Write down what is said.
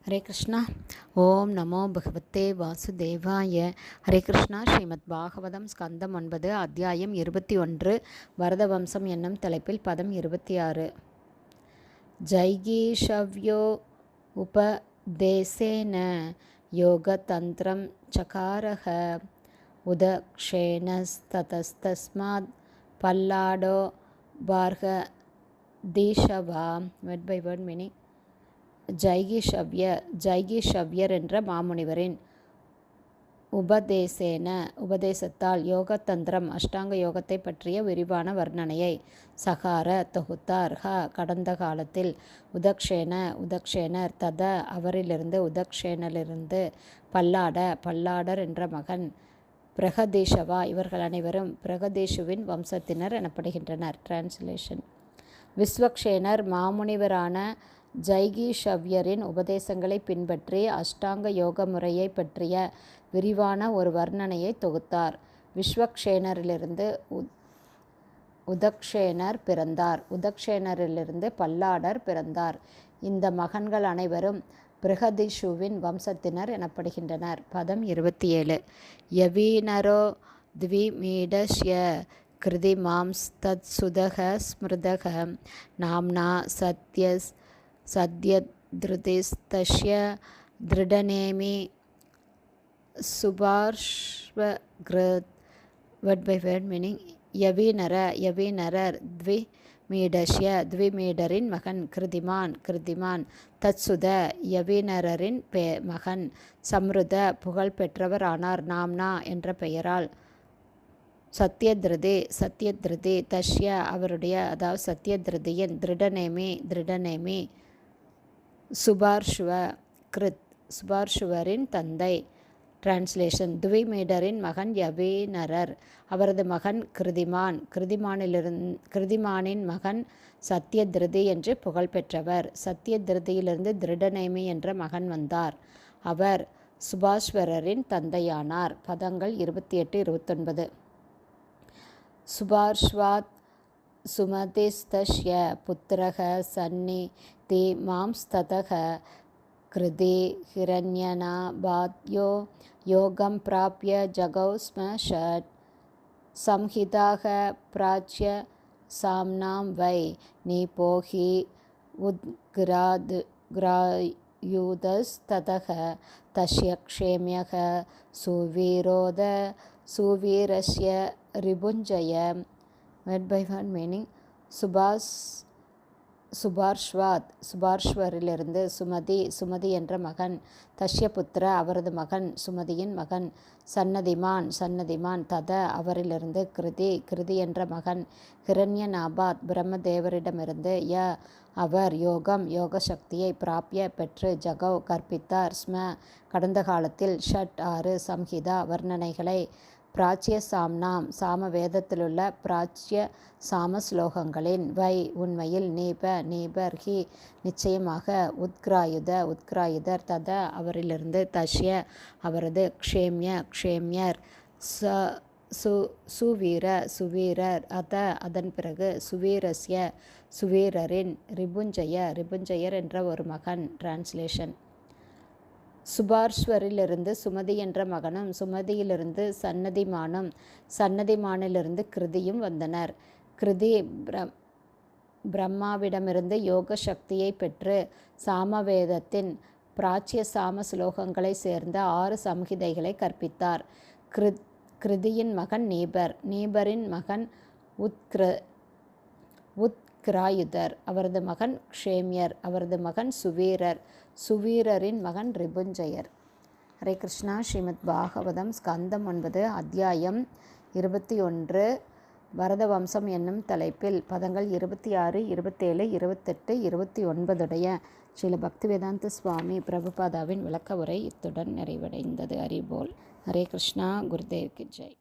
ஹரே கிருஷ்ணா. ஓம் நமோ பகவத்தே வாசுதேவாய. ஹரே கிருஷ்ணா. ஸ்ரீமத் பாகவதம் ஸ்கந்தம் 9 அத்தியாயம் 21 வரதவம்சம் என்னும் தலைப்பில் பதம் 26. ஜைகீஷவ்யோ உபதேசேன யோகதந்திரம் சகாரஹ உதக்ஷேணஸ்ததஸ்தஸ்மாத் பல்லாடோ பார்கதீஷவா. Word by word meaning. ஜைகீஷவ்யர் என்ற மாமுனிவரின் உபதேசத்தால் யோகதந்திரம் அஷ்டாங்க யோகத்தை பற்றிய விரிவான வர்ணனையை சகார தொகுத்தார். கடந்த காலத்தில் உதக்ஷேனர் தத அவரிலிருந்து உதக்ஷேனரிலிருந்து பல்லாடர் என்ற மகன் பிரகதீஷவா இவர்கள் அனைவரும் பிரகதீஷுவின் வம்சத்தினர் எனப்படுகின்றனர். டிரான்ஸ்லேஷன். விஸ்வக்ஷேனர் மாமுனிவரான ஜைகீஷவ்யரின் உபதேசங்களை பின்பற்றி அஷ்டாங்க யோக முறையை பற்றிய விரிவான ஒரு வர்ணனையை தொகுத்தார். விஸ்வக்ஷேனரிலிருந்து உதக்ஷேனர் பிறந்தார். உதக்ஷேனரிலிருந்து பல்லாடர் பிறந்தார். இந்த மகன்கள் அனைவரும் பிரகதீஷுவின் வம்சத்தினர் எனப்படுகின்றனர். பதம் 27. யவீனரோ த்விமீடஸ்ய கிருதிமாம்ஸ்தத்சுதக ஸ்மிருதக நாம்னா சத்யத்ருதிஸ்தஸ்ய திருடநேமி சுபார்ஷ்வக்ருத். Word by word meaning. யவீனரர் த்விமீடரின் மகன் கிருதிமான் தத்சுத யவீனரின் மகன் சம்ருத புகழ் பெற்றவர் ஆனார். நாம்னா என்ற பெயரால் சத்யத்ருதி தஷ்ய அவருடைய அதாவது சத்யத்ருதியின் திருடநேமி சுபார்ஷ்வரின் தந்தை. டிரான்ஸ்லேஷன். த்விமீடரின் மகன் யவீனரர், அவரது மகன் கிருதிமானின் மகன் சத்யத்ருதி என்று புகழ் பெற்றவர். சத்யத்ருதியிலிருந்து திருடநேமி என்ற மகன் வந்தார். அவர் சுபாஸ்வரரின் தந்தையானார். பதங்கள் 28-29. சுபார்ஷ்வாத் சுமதிஸ்தஸ்ய புத்திரக சந்நிதி மாம்ஸ்ததக கிருதி ஹிரண்யநாபாத்யோ யோகம் பிராப்ய ஜகௌ ஸ்ம ஷட் சம்ஹிதாக பிராச்ய சாம்னாம் வை நீபோஹி உத்கிராயுதஸ்ததக தஸ்ய க்ஷேம்யக சுவீரஸ்ய ரிபுஞ்சய. Word by word meaning. சுபார்ஷ்வரிலிருந்து சுமதி என்ற மகன், தஷ்ய புத்திர அவரது மகன், சுமதியின் மகன், சன்னதிமான் தத அவரிலிருந்து கிருதி என்ற மகன், ஹிரண்யநாபாத் பிரம்மதேவரிடமிருந்து அவர் யோக சக்தியை பிராப்ய பெற்று ஜகௌ கற்பித்தார் ஸ்ம கடந்த காலத்தில் ஷட் 6 சம்ஹிதா வர்ணனைகளை பிராச்சிய சாம வேதத்திலுள்ள பிராச்சிய சாம ஸ்லோகங்களின் வை உண்மையில் நீபர் ஹி நிச்சயமாக உத்கிராயுதர் தத அவரிலிருந்து தஷ்ய அவரது க்ஷேம்யர் சுவீரர் அதன் பிறகு சுவீரரின் ரிபுஞ்சயர் என்ற ஒரு மகன். டிரான்ஸ்லேஷன். சுபார்ஷ்வரிலிருந்து சுமதி என்ற மகனும் சுமதியிலிருந்து சன்னதிமானிலிருந்து கிருதியும் வந்தனர். கிருதி பிரம்மாவிடமிருந்து யோக சக்தியை பெற்று சாமவேதத்தின் பிராச்சிய சாம ஸ்லோகங்களை சேர்ந்த 6 சம்ஹிதைகளை கற்பித்தார். கிருதியின் மகன் நீபரின் மகன் உத்கிராயுதர், அவரது மகன் க்ஷேம்யர், அவரது மகன் சுவீரரின் மகன் ரிபுஞ்சயர். ஹரே கிருஷ்ணா. ஸ்ரீமத் பாகவதம் ஸ்கந்தம் 9 அத்தியாயம் 21 வரதவம்சம் என்னும் தலைப்பில் பதங்கள் 26, 27, 28, 29 ஸ்ரீல பக்திவேதாந்த சுவாமி பிரபுபாதாவின் விளக்க உரை இத்துடன் நிறைவடைந்தது. ஹரி போல். ஹரே கிருஷ்ணா. குருதேவ் கி ஜெய்.